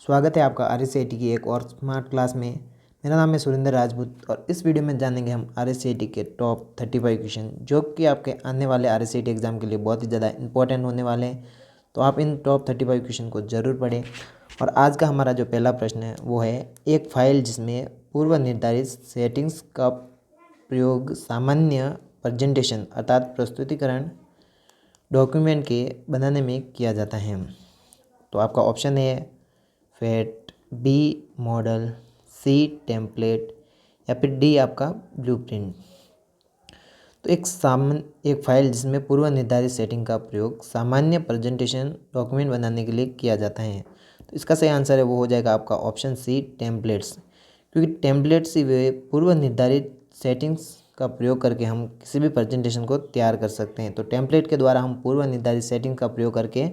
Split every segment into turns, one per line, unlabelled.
स्वागत है आपका RSCIT की एक और स्मार्ट क्लास में। मेरा नाम है सुरेंद्र राजपूत और इस वीडियो में जानेंगे हम RSCIT के टॉप 35 क्वेश्चन जो कि आपके आने वाले RSCIT एग्ज़ाम के लिए बहुत ही ज़्यादा इंपॉर्टेंट होने वाले हैं। तो आप इन टॉप 35 क्वेश्चन को ज़रूर पढ़ें। और आज का हमारा जो पहला प्रश्न है वो है, एक फाइल जिसमें पूर्व निर्धारित सेटिंग्स का प्रयोग सामान्य प्रेजेंटेशन अर्थात प्रस्तुतिकरण डॉक्यूमेंट के बनाने में किया जाता है। तो आपका ऑप्शन है फैट, बी मॉडल, सी टेम्पलेट या फिर डी आपका ब्लूप्रिंट। तो एक फाइल जिसमें पूर्व निर्धारित सेटिंग का प्रयोग सामान्य प्रेजेंटेशन डॉक्यूमेंट बनाने के लिए किया जाता है। तो इसका सही आंसर है वो हो जाएगा आपका ऑप्शन सी टेम्पलेट्स, क्योंकि टेम्पलेट्स ही वे पूर्व निर्धारित सेटिंग्स का प्रयोग करके हम किसी भी प्रेजेंटेशन को तैयार कर सकते हैं। तो टेम्पलेट के द्वारा हम पूर्व निर्धारित सेटिंग का प्रयोग करके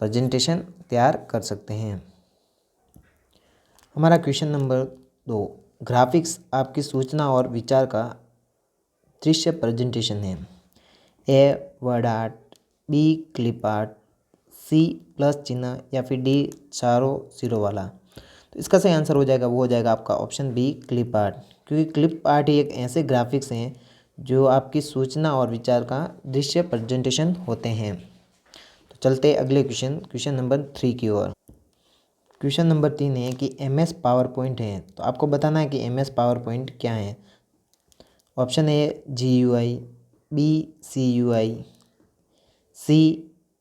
प्रेजेंटेशन तैयार कर सकते हैं। हमारा क्वेश्चन नंबर 2, ग्राफिक्स आपकी सूचना और विचार का दृश्य प्रेजेंटेशन है। A word art, B clip art, C plus चिन्ह या फिर डी चारों सिरों वाला। तो इसका सही आंसर हो जाएगा वो हो जाएगा आपका ऑप्शन बी क्लिप आर्ट, क्योंकि क्लिप आर्ट ही एक ऐसे ग्राफिक्स हैं जो आपकी सूचना और विचार का दृश्य प्रेजेंटेशन होते हैं। तो चलते अगले क्वेश्चन नंबर 3 की ओर। क्वेश्चन नंबर 3 है कि MS पावर पॉइंट है। तो आपको बताना है कि MS पावर पॉइंट क्या है। Option A GUI, B CUI, C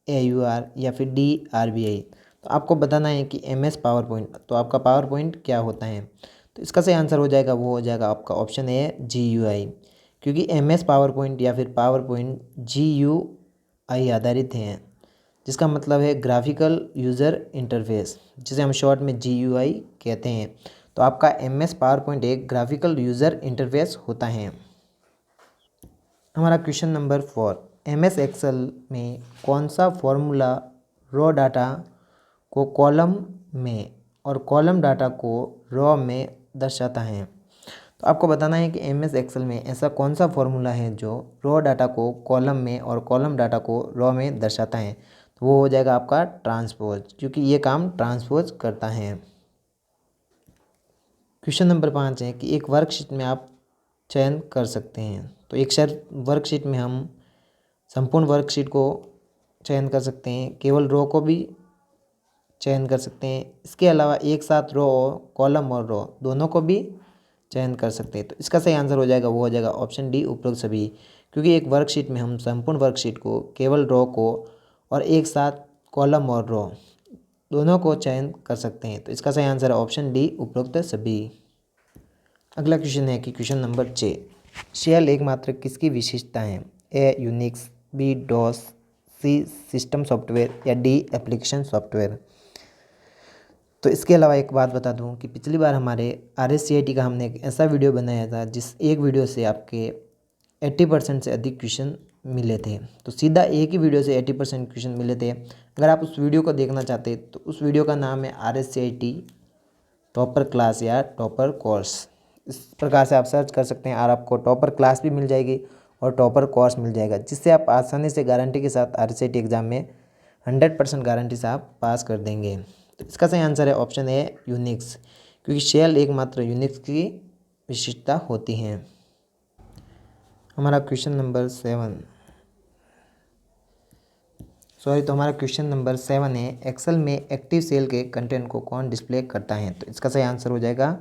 AUR या फिर डी RBI। तो आपको बताना है कि MS पावर पॉइंट, तो आपका पावर पॉइंट क्या होता है। तो इसका सही आंसर हो जाएगा वो हो जाएगा आपका ऑप्शन ए GUI, क्योंकि MS पावर पॉइंट या फिर पावर पॉइंट GUI आधारित हैं, जिसका मतलब है ग्राफिकल यूज़र इंटरफेस, जिसे हम शॉर्ट में GUI कहते हैं। तो आपका MS पावर पॉइंट एक ग्राफिकल यूज़र इंटरफेस होता है। हमारा क्वेश्चन नंबर 4, MS एक्सेल में कौन सा फॉर्मूला रॉ डाटा को कॉलम में और कॉलम डाटा को रॉ में दर्शाता है। तो आपको बताना है कि MS एक्सेल में ऐसा कौन सा फॉर्मूला है जो रॉ डाटा को कॉलम में और कॉलम डाटा को रॉ में दर्शाता है। तो वो हो जाएगा आपका ट्रांसपोज, क्योंकि ये काम ट्रांसपोज करता है। क्वेश्चन नंबर 5 है कि एक वर्कशीट में आप चयन कर सकते हैं। तो एक वर्कशीट में हम संपूर्ण वर्कशीट को चयन कर सकते हैं, केवल रो को भी चयन कर सकते हैं। इसके अलावा एक साथ रो, कॉलम और रो दोनों को भी चयन कर सकते हैं। तो इसका सही आंसर हो जाएगा वो हो जाएगा ऑप्शन डी उपरोक्त सभी, क्योंकि एक वर्कशीट में हम संपूर्ण वर्कशीट को केवल रो को और एक साथ कॉलम और रो दोनों को चयन कर सकते हैं। तो इसका सही आंसर है ऑप्शन डी उपरोक्त सभी। अगला क्वेश्चन है कि क्वेश्चन नंबर 6, शेल एकमात्र किसकी विशेषता है। ए यूनिक्स, बी डॉस, सी सिस्टम सॉफ्टवेयर या डी एप्लीकेशन सॉफ्टवेयर। तो इसके अलावा एक बात बता दूं कि पिछली बार हमारे RSCIT का हमने एक ऐसा वीडियो बनाया था जिस एक वीडियो से आपके 80% से अधिक क्वेश्चन मिले थे। तो सीधा एक ही वीडियो से 80% क्वेश्चन मिले थे। अगर आप उस वीडियो को देखना चाहते तो उस वीडियो का नाम है RSCIT टॉपर क्लास या टॉपर कोर्स। इस प्रकार से आप सर्च कर सकते हैं और आपको टॉपर क्लास भी मिल जाएगी और टॉपर कोर्स मिल जाएगा, जिससे आप आसानी से गारंटी के साथ RSCIT एग्ज़ाम में 100% गारंटी से आप पास कर देंगे। तो इसका सही आंसर है ऑप्शन ए यूनिक्स, क्योंकि शेल एकमात्र यूनिक्स की विशेषता होती है। हमारा क्वेश्चन नंबर 7 है, एक्सेल में एक्टिव सेल के कंटेंट को कौन डिस्प्ले करता है। तो इसका सही आंसर हो जाएगा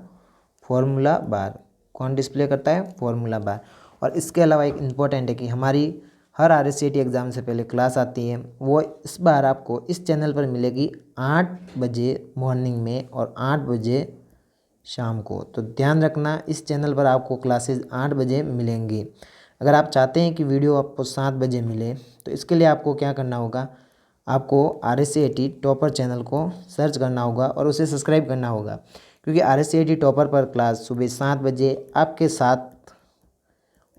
फॉर्मूला बार। कौन डिस्प्ले करता है, फॉर्मूला बार। और इसके अलावा एक इम्पॉर्टेंट है कि हमारी हर RSCIT एग्ज़ाम से पहले क्लास आती है, वो इस बार आपको इस चैनल पर मिलेगी 8 बजे मॉर्निंग में और 8 बजे शाम को। तो ध्यान रखना, इस चैनल पर आपको क्लासेस 8 बजे मिलेंगी। अगर आप चाहते हैं कि वीडियो आपको 7 बजे मिले तो इसके लिए आपको क्या करना होगा, आपको RSCIT टॉपर चैनल को सर्च करना होगा और उसे सब्सक्राइब करना होगा, क्योंकि RSCIT टॉपर पर क्लास सुबह 7 बजे आपके साथ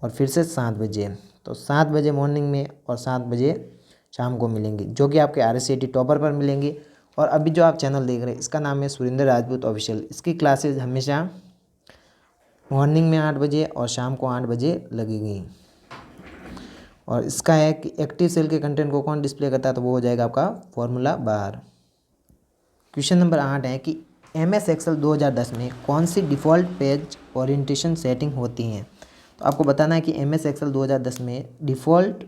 और फिर से 7 बजे, तो 7 बजे मॉर्निंग में और 7 बजे शाम को मिलेंगी, जो कि आपके RSCIT टॉपर पर मिलेंगी। और अभी जो आप चैनल देख रहे हैं इसका नाम है सुरेंद्र राजपूत ऑफिशियल। इसकी क्लासेस हमेशा मॉर्निंग में 8 बजे और शाम को 8 बजे लगेगी। और इसका है कि एक्टिव सेल के कंटेंट को कौन डिस्प्ले करता है, तो वो हो जाएगा आपका फॉर्मूला बार। क्वेश्चन नंबर 8 है कि MS एक्सेल 2010 में कौन सी डिफ़ॉल्ट पेज ओरिएंटेशन सेटिंग होती हैं। तो आपको बताना है कि MS एक्सेल 2010 में डिफ़ॉल्ट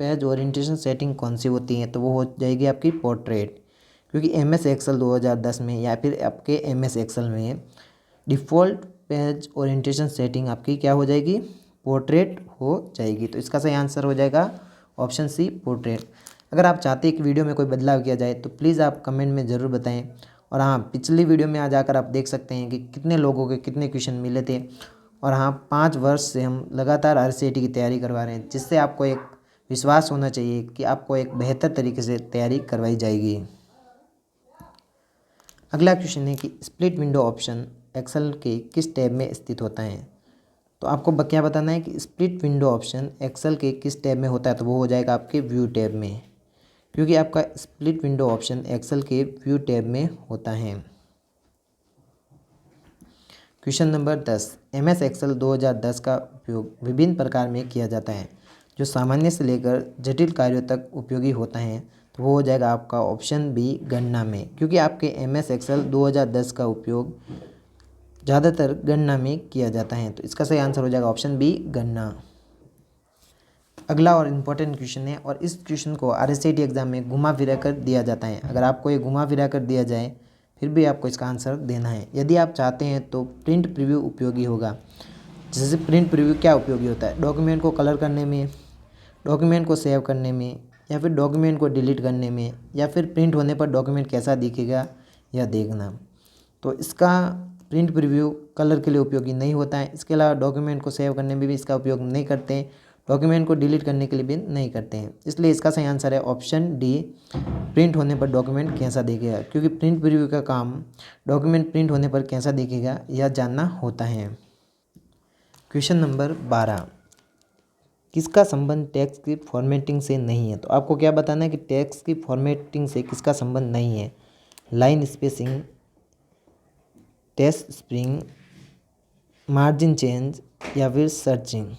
पेज ओरिएंटेशन सेटिंग कौन सी होती है। तो वो हो जाएगी आपकी पोर्ट्रेट, क्योंकि MS एक्सेल 2010 में या फिर आपके MS एक्सेल में डिफ़ॉल्ट पेज ओरिएंटेशन सेटिंग आपकी क्या हो जाएगी, पोर्ट्रेट हो जाएगी। तो इसका सही आंसर हो जाएगा ऑप्शन सी, पोर्ट्रेट। अगर आप चाहते हैं कि वीडियो में कोई बदलाव किया जाए तो प्लीज़ आप कमेंट में ज़रूर बताएं। और हाँ, पिछली वीडियो में आ जाकर आप देख सकते हैं कि कितने लोगों के कितने क्वेश्चन मिले थे। और हाँ, 5 वर्ष से हम लगातार RCET की तैयारी करवा रहे हैं, जिससे आपको एक विश्वास होना चाहिए कि आपको एक बेहतर तरीके से तैयारी करवाई जाएगी। अगला क्वेश्चन है कि स्प्लिट विंडो ऑप्शन एक्सेल के किस टैब में स्थित होता है। तो आपको क्या बताना है कि स्प्लिट विंडो ऑप्शन एक्सेल के किस टैब में होता है। तो वो हो जाएगा आपके व्यू टैब में, क्योंकि आपका स्प्लिट विंडो ऑप्शन एक्सेल के व्यू टैब में होता है। क्वेश्चन नंबर 10, MS एक्सेल 2010 का उपयोग विभिन्न प्रकार में किया जाता है, जो सामान्य से लेकर जटिल कार्यों तक उपयोगी होता है। तो वो हो जाएगा आपका ऑप्शन बी, गणना में, क्योंकि आपके MS एक्सेल 2010 का उपयोग ज़्यादातर गणना में किया जाता है। तो इसका सही आंसर हो जाएगा ऑप्शन बी, गणना। अगला और इम्पोर्टेंट क्वेश्चन है, और इस क्वेश्चन को RCET एग्जाम में घुमा फिरा कर दिया जाता है। अगर आपको ये घुमा फिरा कर दिया जाए फिर भी आपको इसका आंसर देना है। यदि आप चाहते हैं तो प्रिंट प्रीव्यू उपयोगी होगा। जैसे प्रिंट प्रीव्यू क्या उपयोगी होता है, डॉक्यूमेंट को कलर करने में, डॉक्यूमेंट को सेव करने में, या फिर डॉक्यूमेंट को डिलीट करने में, या फिर प्रिंट होने पर डॉक्यूमेंट कैसा दिखेगा यह देखना। तो इसका प्रिंट प्रीव्यू कलर के लिए उपयोगी नहीं होता है। इसके अलावा डॉक्यूमेंट को सेव करने में भी इसका उपयोग नहीं करते हैं, डॉक्यूमेंट को डिलीट करने के लिए भी नहीं करते हैं। इसलिए इसका सही आंसर है ऑप्शन डी, प्रिंट होने पर डॉक्यूमेंट कैसा दिखेगा, क्योंकि प्रिंट प्रीव्यू का काम डॉक्यूमेंट प्रिंट होने पर कैसा दिखेगा यह जानना होता है। क्वेश्चन नंबर 12, किसका संबंध टेक्स्ट की फॉर्मेटिंग से नहीं है। तो आपको क्या बताना है कि टेक्स्ट की फॉर्मेटिंग से किसका संबंध नहीं है। Line spacing, text spring, margin change, या फिर सर्चिंग।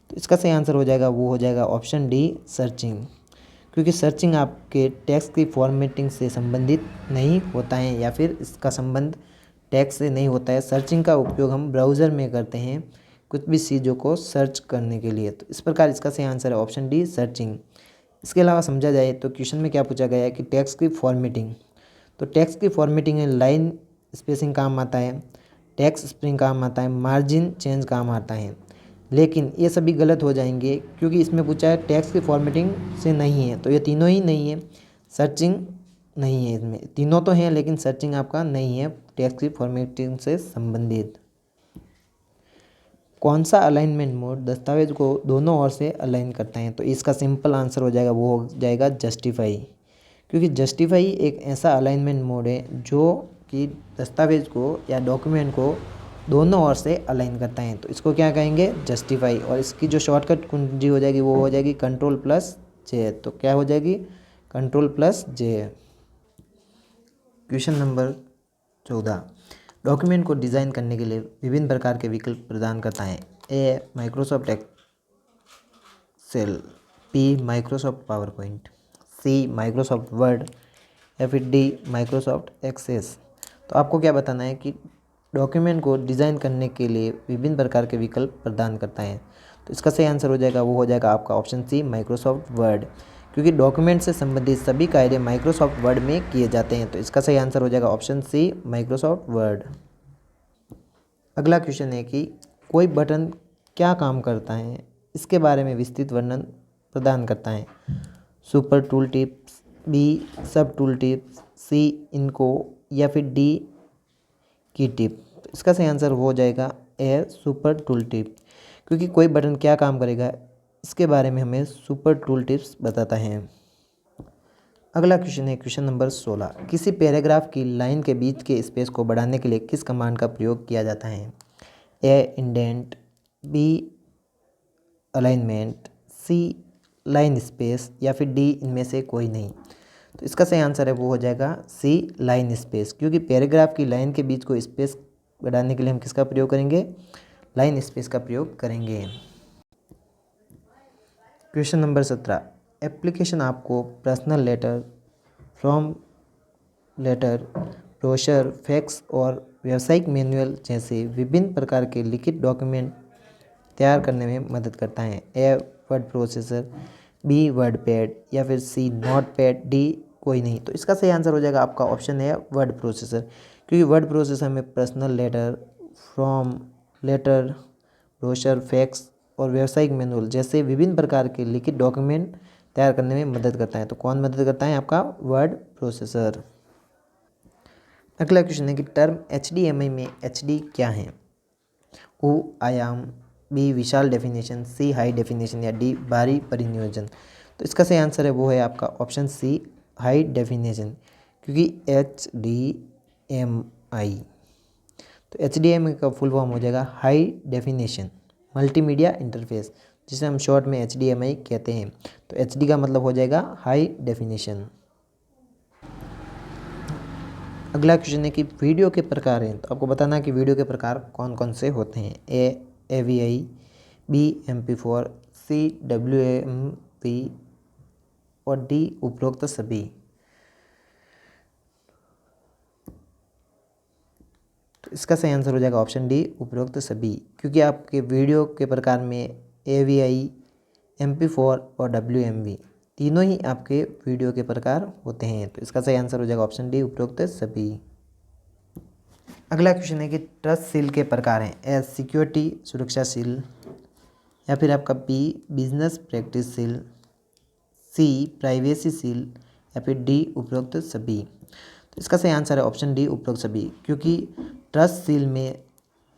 तो इसका सही आंसर हो जाएगा, वो हो जाएगा ऑप्शन डी, सर्चिंग, क्योंकि सर्चिंग आपके टेक्स्ट की फॉर्मेटिंग से संबंधित नहीं होता है, या फिर इसका संबंध टेक्स्ट से नहीं होता है। सर्चिंग का उपयोग हम ब्राउज़र में करते हैं कुछ भी चीज़ों को सर्च करने के लिए। तो इस प्रकार इसका सही आंसर है ऑप्शन डी, सर्चिंग। इसके अलावा समझा जाए तो क्वेश्चन में क्या पूछा गया है कि टेक्स्ट की फॉर्मेटिंग, तो टेक्स्ट की फॉर्मेटिंग में लाइन स्पेसिंग काम आता है, टेक्स्ट स्प्रिंग काम आता है, मार्जिन चेंज काम आता है। लेकिन ये सभी गलत हो जाएंगे, क्योंकि इसमें पूछा है टेक्स्ट की फॉर्मेटिंग से नहीं है। तो ये तीनों ही नहीं है, सर्चिंग नहीं है, इसमें तीनों तो हैं लेकिन सर्चिंग आपका नहीं है टेक्स्ट की फॉर्मेटिंग से संबंधित। कौन सा अलाइनमेंट मोड दस्तावेज को दोनों ओर से अलाइन करता है। तो इसका सिंपल आंसर हो जाएगा, वो हो जाएगा जस्टिफाई, क्योंकि जस्टिफाई एक ऐसा अलाइनमेंट मोड है जो कि दस्तावेज को या डॉक्यूमेंट को दोनों ओर से अलाइन करता है। तो इसको क्या कहेंगे, जस्टिफाई। और इसकी जो शॉर्टकट कुंजी हो जाएगी वो हो जाएगी Ctrl+J। तो क्या हो जाएगी, Ctrl+J। क्वेश्चन नंबर 14, डॉक्यूमेंट को डिज़ाइन करने के लिए विभिन्न प्रकार के विकल्प प्रदान करता है। A, Microsoft Excel, B, Microsoft PowerPoint, C, Microsoft Word, या फिर डी, माइक्रोसॉफ्ट एक्सेस। तो आपको क्या बताना है कि डॉक्यूमेंट को डिज़ाइन करने के लिए विभिन्न प्रकार के विकल्प प्रदान करता है। तो इसका सही आंसर हो जाएगा, वो हो जाएगा आपका ऑप्शन सी, माइक्रोसॉफ्ट वर्ड, क्योंकि डॉक्यूमेंट से संबंधित सभी कार्य माइक्रोसॉफ्ट वर्ड में किए जाते हैं। तो इसका सही आंसर हो जाएगा ऑप्शन सी, माइक्रोसॉफ्ट वर्ड। अगला क्वेश्चन है कि कोई बटन क्या काम करता है, इसके बारे में विस्तृत वर्णन प्रदान करता है। सुपर टूल टिप्स, बी, सब टूल टिप्स, सी, इनको, या फिर डी, की टिप। तो इसका सही आंसर हो जाएगा ए, सुपर टूल टिप, क्योंकि कोई बटन क्या काम करेगा इसके बारे में हमें सुपर टूल टिप्स बताता है। अगला क्वेश्चन है क्वेश्चन नंबर 16, किसी पैराग्राफ की लाइन के बीच के स्पेस को बढ़ाने के लिए किस कमांड का प्रयोग किया जाता है। ए, इंडेंट, बी, अलाइनमेंट, सी, लाइन स्पेस, या फिर डी, इनमें से कोई नहीं। तो इसका सही आंसर है, वो हो जाएगा सी, लाइन स्पेस, क्योंकि पैराग्राफ की लाइन के बीच को स्पेस बढ़ाने के लिए हम किसका प्रयोग करेंगे, लाइन स्पेस का प्रयोग करेंगे। क्वेश्चन नंबर 17, एप्लीकेशन आपको personal letter form letter, brochure, fax और व्यावसायिक मैनुअल जैसे विभिन्न प्रकार के लिखित डॉक्यूमेंट तैयार करने में मदद करता है। A word processor, B word pad या फिर सी नोट पैड, डी कोई नहीं। तो इसका सही आंसर हो जाएगा आपका ऑप्शन है वर्ड प्रोसेसर, क्योंकि वर्ड प्रोसेसर में personal letter, form letter, brochure, fax और व्यावसायिक मैनुअल जैसे विभिन्न प्रकार के लिखित डॉक्यूमेंट तैयार करने में मदद करता है। तो कौन मदद करता है? आपका वर्ड प्रोसेसर। अगला क्वेश्चन है कि टर्म HDMI में HD क्या है? ओ आयाम, बी विशाल डेफिनेशन, सी हाई डेफिनेशन या डी भारी परिनियोजन। तो इसका सही आंसर है वो है आपका ऑप्शन सी हाई डेफिनेशन, क्योंकि HDMI, तो HDMI का फुल फॉर्म हो जाएगा हाई डेफिनेशन मल्टीमीडिया इंटरफेस, जिसे हम शॉर्ट में HDMI कहते हैं। तो HD का मतलब हो जाएगा हाई डेफिनेशन। अगला क्वेश्चन है कि वीडियो के प्रकार हैं, तो आपको बताना है कि वीडियो के प्रकार कौन कौन से होते हैं। ए AVI, बी MP4, सी WMV और डी उपरोक्त सभी। तो इसका सही आंसर हो जाएगा ऑप्शन डी उपरोक्त सभी, क्योंकि आपके वीडियो के प्रकार में AVI, MP4 और WMV तीनों ही आपके वीडियो के प्रकार होते हैं। तो इसका सही आंसर हो जाएगा ऑप्शन डी उपरोक्त सभी। अगला क्वेश्चन है कि ट्रस्ट सील के प्रकार हैं। ए सिक्योरिटी सुरक्षा सील, या फिर आपका बी बिजनेस प्रैक्टिस सील, सी प्राइवेसी सील या फिर डी उपरोक्त सभी। तो इसका सही आंसर है ऑप्शन डी उपरोक्त सभी, क्योंकि ट्रस्ट सील में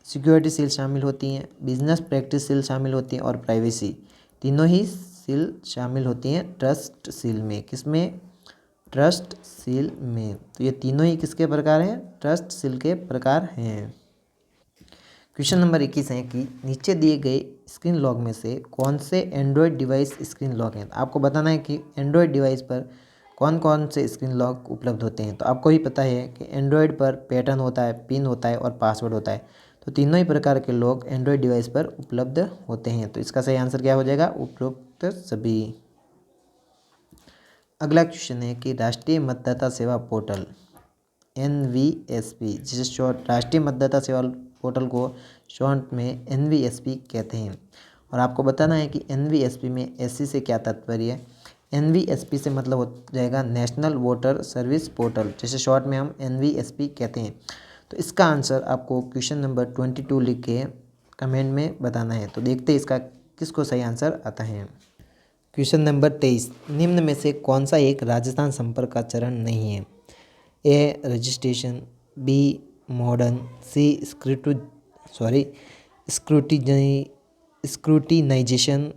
सिक्योरिटी सील शामिल होती हैं, बिजनेस प्रैक्टिस सील शामिल होती हैं और प्राइवेसी तीनों ही सील शामिल होती हैं ट्रस्ट सील में। किसमें? ट्रस्ट सील में। तो ये तीनों ही किसके प्रकार हैं? ट्रस्ट सील के प्रकार हैं। क्वेश्चन नंबर 21 है कि नीचे दिए गए स्क्रीन लॉक में से कौन से एंड्रॉयड डिवाइस स्क्रीन लॉक हैं? तो आपको बताना है कि एंड्रॉयड डिवाइस पर कौन कौन से स्क्रीन लॉक उपलब्ध होते हैं। तो आपको ही पता है कि एंड्रॉयड पर पैटर्न होता है, पिन होता है और पासवर्ड होता है। तो तीनों ही प्रकार के लॉक एंड्रॉयड डिवाइस पर उपलब्ध होते हैं। तो इसका सही आंसर क्या हो जाएगा? उपरोक्त सभी। अगला क्वेश्चन है कि राष्ट्रीय मतदाता सेवा पोर्टल NVSP, जिसे शॉर्ट राष्ट्रीय मतदाता सेवा पोर्टल को शॉर्ट में NVSP कहते हैं। और आपको बताना है कि NVSP में SC से क्या तात्पर्य है। NVSP से मतलब हो जाएगा नेशनल वोटर सर्विस पोर्टल, जिसे शॉर्ट में हम NVSP कहते हैं। तो इसका आंसर आपको क्वेश्चन नंबर 22 लिख के कमेंट में बताना है। तो देखते हैं इसका किसको सही आंसर आता है। क्वेश्चन नंबर 23, निम्न में से कौन सा एक राजस्थान संपर्क का चरण नहीं है? ए रजिस्ट्रेशन, बी मॉडर्न, सी स्क्रूटिनाइजेशन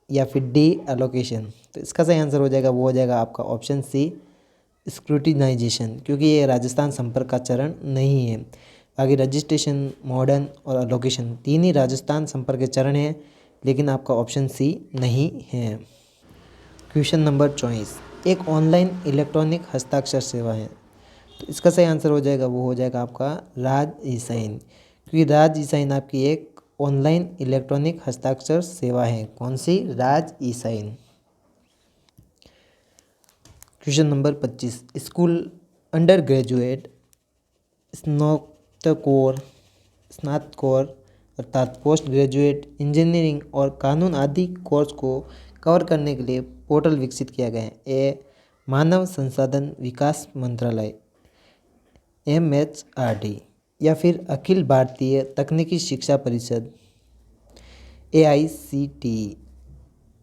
या फिर डी एलोकेशन। तो इसका सही आंसर हो जाएगा वो हो जाएगा आपका ऑप्शन सी स्क्रूटिनाइजेशन, क्योंकि ये राजस्थान संपर्क का चरण नहीं है। आगे रजिस्ट्रेशन, मॉडर्न और एलोकेशन तीन ही राजस्थान संपर्क के चरण हैं, लेकिन आपका ऑप्शन सी नहीं है। क्वेश्चन नंबर 24, एक ऑनलाइन इलेक्ट्रॉनिक हस्ताक्षर सेवा है। तो इसका सही आंसर हो जाएगा वो हो जाएगा आपका राज ई साइन, क्योंकि राज ई साइन आपकी एक ऑनलाइन इलेक्ट्रॉनिक हस्ताक्षर सेवा है। कौन सी? Raj eSign. Question number 25, school undergraduate, स्नातकोर अर्थात पोस्ट ग्रेजुएट, इंजीनियरिंग और कानून आदि कोर्स को कवर करने के लिए पोर्टल विकसित किया गया है। ए मानव संसाधन विकास मंत्रालय MHRD या फिर अखिल भारतीय तकनीकी शिक्षा परिषद AICTE,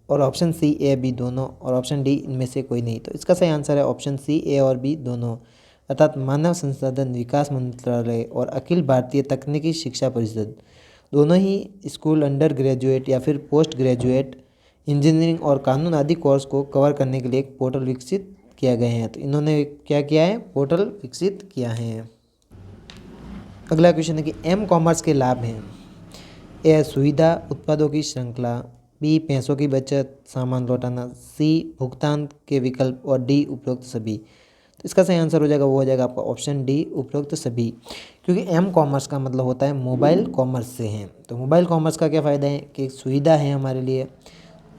और ऑप्शन सी ए बी दोनों, और ऑप्शन डी इनमें से कोई नहीं। तो इसका सही आंसर है ऑप्शन सी ए और बी दोनों, अर्थात मानव संसाधन विकास मंत्रालय और अखिल भारतीय तकनीकी शिक्षा परिषद दोनों ही स्कूल अंडर ग्रेजुएट या फिर पोस्ट ग्रेजुएट, इंजीनियरिंग और कानून आदि कोर्स को कवर करने के लिए एक पोर्टल विकसित किया गए हैं। तो इन्होंने क्या किया है? पोर्टल विकसित किया है। अगला क्वेश्चन है कि M कॉमर्स के लाभ हैं। ए सुविधा उत्पादों की श्रृंखला, बी पैसों की बचत, सामान लौटाना, सी भुगतान के विकल्प और डी उपरोक्त सभी। तो इसका सही आंसर हो जाएगा वो हो जाएगा आपका ऑप्शन डी उपरोक्त सभी, क्योंकि M कॉमर्स का मतलब होता है मोबाइल कॉमर्स से है। तो मोबाइल कॉमर्स का क्या फ़ायदा है कि सुविधा है हमारे लिए,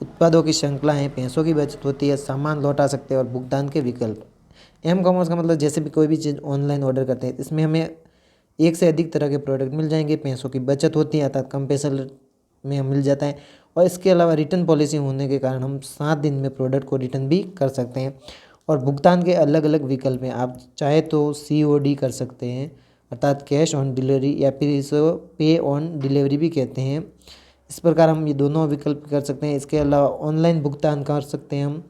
उत्पादों की श्रृंखला है, पैसों की बचत होती है, सामान लौटा सकते हैं और भुगतान के विकल्प। एम कॉमर्स का मतलब जैसे भी कोई भी चीज़ ऑनलाइन ऑर्डर करते हैं इसमें हमें एक से अधिक तरह के प्रोडक्ट मिल जाएंगे, पैसों की बचत होती है अर्थात कम पैसा में हम मिल जाता है। और इसके अलावा रिटर्न पॉलिसी होने के कारण हम 7 दिन में प्रोडक्ट को रिटर्न भी कर सकते हैं। और भुगतान के अलग अलग विकल्प हैं, आप चाहे तो COD कर सकते हैं अर्थात कैश ऑन डिलीवरी, या फिर इसे पे ऑन डिलीवरी भी कहते हैं। इस प्रकार हम ये दोनों विकल्प कर सकते हैं। इसके अलावा ऑनलाइन भुगतान कर सकते हैं हम,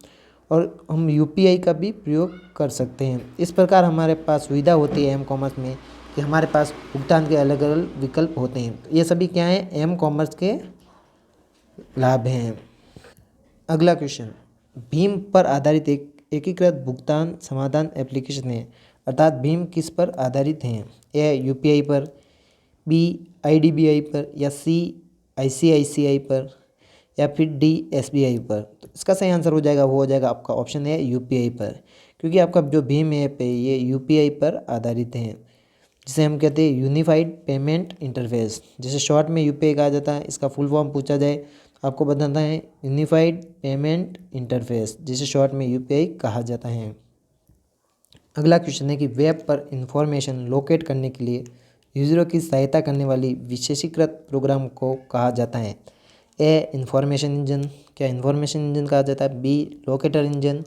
और हम UPI का भी प्रयोग कर सकते हैं। इस प्रकार हमारे पास सुविधा होती है एम कॉमर्स में कि हमारे पास भुगतान के अलग अलग विकल्प होते हैं। तो ये सभी क्या हैं, एम कॉमर्स के लाभ हैं। अगला क्वेश्चन, भीम पर आधारित एक एकीकृत भुगतान समाधान एप्लीकेशन है, अर्थात भीम किस पर आधारित हैं? ए UPI पर, B IDBI पर, या C ICICI पर, या फिर D SBI पर। तो इसका सही आंसर हो जाएगा, वो हो जाएगा आपका ऑप्शन है UPI पर, क्योंकि आपका जो भीम ऐप है ये UPI पर आधारित है, जिसे हम कहते हैं यूनिफाइड पेमेंट इंटरफेस, जिसे शॉर्ट में UPI कहा जाता है। इसका फुल फॉर्म पूछा जाए आपको बताना है यूनिफाइड पेमेंट इंटरफेस, जिसे शॉर्ट में UPI कहा जाता है। अगला क्वेश्चन है कि वेब पर इंफॉर्मेशन लोकेट करने के लिए यूजरों की सहायता करने वाली विशेषीकृत प्रोग्राम को कहा जाता है? ए इंफॉर्मेशन इंजन, क्या इंफॉर्मेशन इंजन कहा जाता है? B लोकेटर इंजन,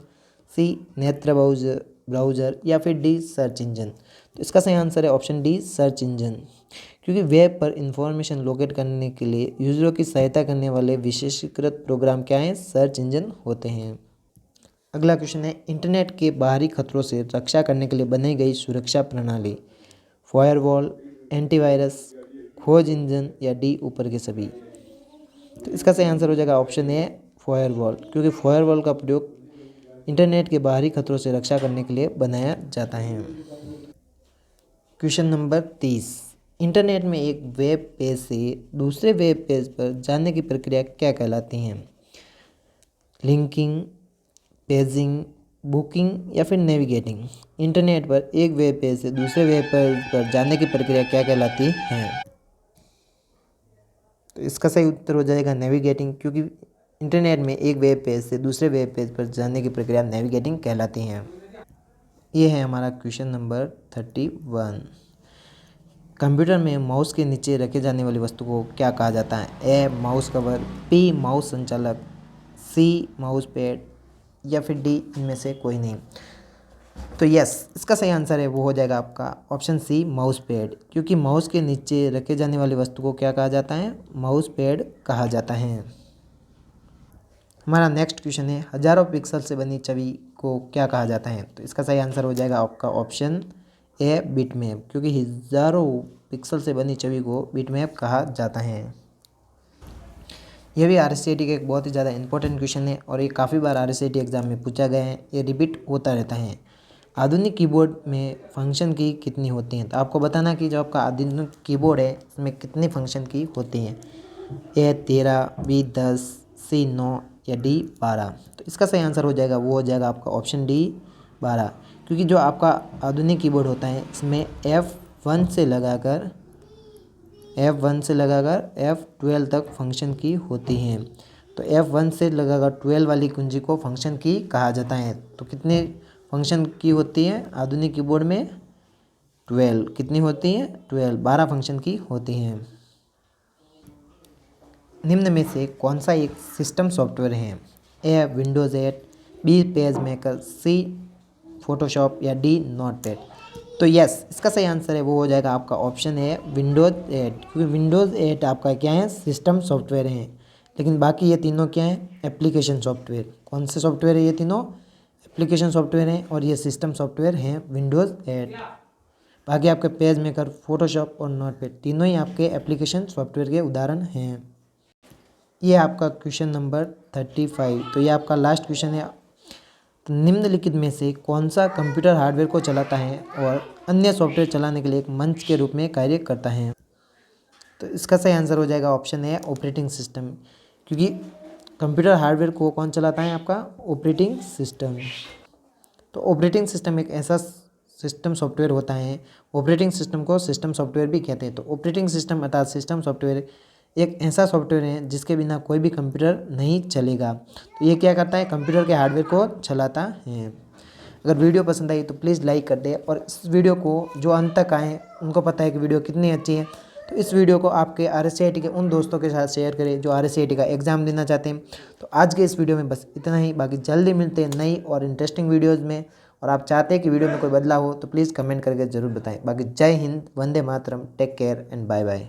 C नेत्र ब्राउज़र, या फिर D सर्च इंजन। तो इसका सही आंसर है ऑप्शन D सर्च इंजन, क्योंकि वेब पर इंफॉर्मेशन लोकेट करने के लिए यूजरों की सहायता करने वाले विशेषीकृत प्रोग्राम क्या हैं? सर्च इंजन होते हैं। अगला क्वेश्चन है, इंटरनेट के बाहरी खतरों से रक्षा करने के लिए बनाई गई सुरक्षा प्रणाली, फायरवॉल, एंटीवायरस, खोज इंजन, या D ऊपर के सभी। तो इसका सही आंसर हो जाएगा ऑप्शन ए फायरवॉल, क्योंकि फायरवॉल का प्रयोग इंटरनेट के बाहरी खतरों से रक्षा करने के लिए बनाया जाता है। क्वेश्चन नंबर 30, इंटरनेट में एक वेब पेज से दूसरे वेब पेज पर जाने की प्रक्रिया क्या कहलाती है? लिंकिंग, पेजिंग, बुकिंग, या फिर नेविगेटिंग। इंटरनेट पर एक वेब पेज से दूसरे वेब पेज पर जाने की प्रक्रिया क्या कहलाती है? तो इसका सही उत्तर हो जाएगा नेविगेटिंग, क्योंकि इंटरनेट में एक वेब पेज से दूसरे वेब पेज पर जाने की प्रक्रिया नेविगेटिंग कहलाती है। ये है हमारा क्वेश्चन नंबर 31। कंप्यूटर में माउस के नीचे रखे जाने वाली वस्तु को क्या कहा जाता है? ए माउस कवर, B माउस संचालक, C माउस पैड, या फिर D इनमें से कोई नहीं। तो यस, इसका सही आंसर है वो हो जाएगा आपका ऑप्शन C माउस पैड, क्योंकि माउस के नीचे रखे जाने वाली वस्तु को क्या कहा जाता है? माउस पैड कहा जाता है। हमारा नेक्स्ट क्वेश्चन है, हजारों पिक्सल से बनी छवि को क्या कहा जाता है? तो इसका सही आंसर हो जाएगा आपका ऑप्शन ए बिटमैप, क्योंकि हजारों पिक्सल से बनी छवि को बिटमैप कहा जाता है। यह भी RSCT का एक बहुत ही ज़्यादा इंपॉर्टेंट क्वेश्चन है, और ये काफ़ी बार RSCT एग्जाम में पूछा गया है, ये रिपीट होता रहता है। आधुनिक कीबोर्ड में फंक्शन की कितनी होती हैं? तो आपको बताना कि जो आपका आधुनिक कीबोर्ड है इसमें कितनी फंक्शन की होती हैं? ए 13, B 10, C 9, या D 12। तो इसका सही आंसर हो जाएगा वो हो जाएगा आपका ऑप्शन D 12, क्योंकि जो आपका आधुनिक कीबोर्ड होता है इसमें F1 से लगाकर F12 तक फंक्शन की होती हैं। तो F1 से लगाकर 12 वाली कुंजी को फंक्शन की कहा जाता है। तो कितने फंक्शन की होती है आधुनिक कीबोर्ड में? 12। कितनी होती है? 12 फंक्शन की होती हैं। निम्न में से कौन सा एक सिस्टम सॉफ्टवेयर है? A Windows 8, B PageMaker, C Photoshop, या D नोटपैड। तो यस, इसका सही आंसर है वो हो जाएगा आपका ऑप्शन है विंडोज़ 8, क्योंकि विंडोज़ 8 आपका क्या है? सिस्टम सॉफ्टवेयर है। लेकिन बाकी ये तीनों क्या है? Application software. कौन से सॉफ्टवेयर है ये तीनों? एप्लीकेशन सॉफ्टवेयर हैं, और ये सिस्टम सॉफ्टवेयर हैं विंडोज़ 8। बाकी आपके पेज मेकर, फोटोशॉप और नोटपैड तीनों ही आपके एप्लीकेशन सॉफ्टवेयर के उदाहरण हैं। ये आपका क्वेश्चन नंबर 35। तो ये आपका लास्ट क्वेश्चन है। तो निम्नलिखित में से कौन सा कंप्यूटर हार्डवेयर को चलाता है और अन्य सॉफ्टवेयर चलाने के लिए एक मंच के रूप में कार्य करता है? तो इसका सही आंसर हो जाएगा ऑप्शन है ऑपरेटिंग सिस्टम, क्योंकि कंप्यूटर हार्डवेयर को कौन चलाता है? आपका ऑपरेटिंग सिस्टम। तो ऑपरेटिंग सिस्टम एक ऐसा सिस्टम सॉफ्टवेयर होता है, ऑपरेटिंग सिस्टम को सिस्टम सॉफ्टवेयर भी कहते हैं। तो ऑपरेटिंग सिस्टम अर्थात सिस्टम सॉफ्टवेयर एक ऐसा सॉफ्टवेयर है जिसके बिना कोई भी कंप्यूटर नहीं चलेगा। तो ये क्या करता है? कंप्यूटर के हार्डवेयर को चलाता है। अगर वीडियो पसंद आई तो प्लीज़ लाइक कर दे, और इस वीडियो को जो अंत तक आए उनको पता है कि वीडियो कितनी अच्छी है, तो इस वीडियो को आपके RSCIT के उन दोस्तों के साथ शेयर करें जो RSCIT का एग्ज़ाम देना चाहते हैं। तो आज के इस वीडियो में बस इतना ही, बाकी जल्दी मिलते हैं नई और इंटरेस्टिंग वीडियोज़ में। और आप चाहते हैं कि वीडियो में कोई बदलाव हो तो प्लीज़ कमेंट करके ज़रूर बताएं। बाकी जय हिंद, वंदे मातरम, take care and bye bye.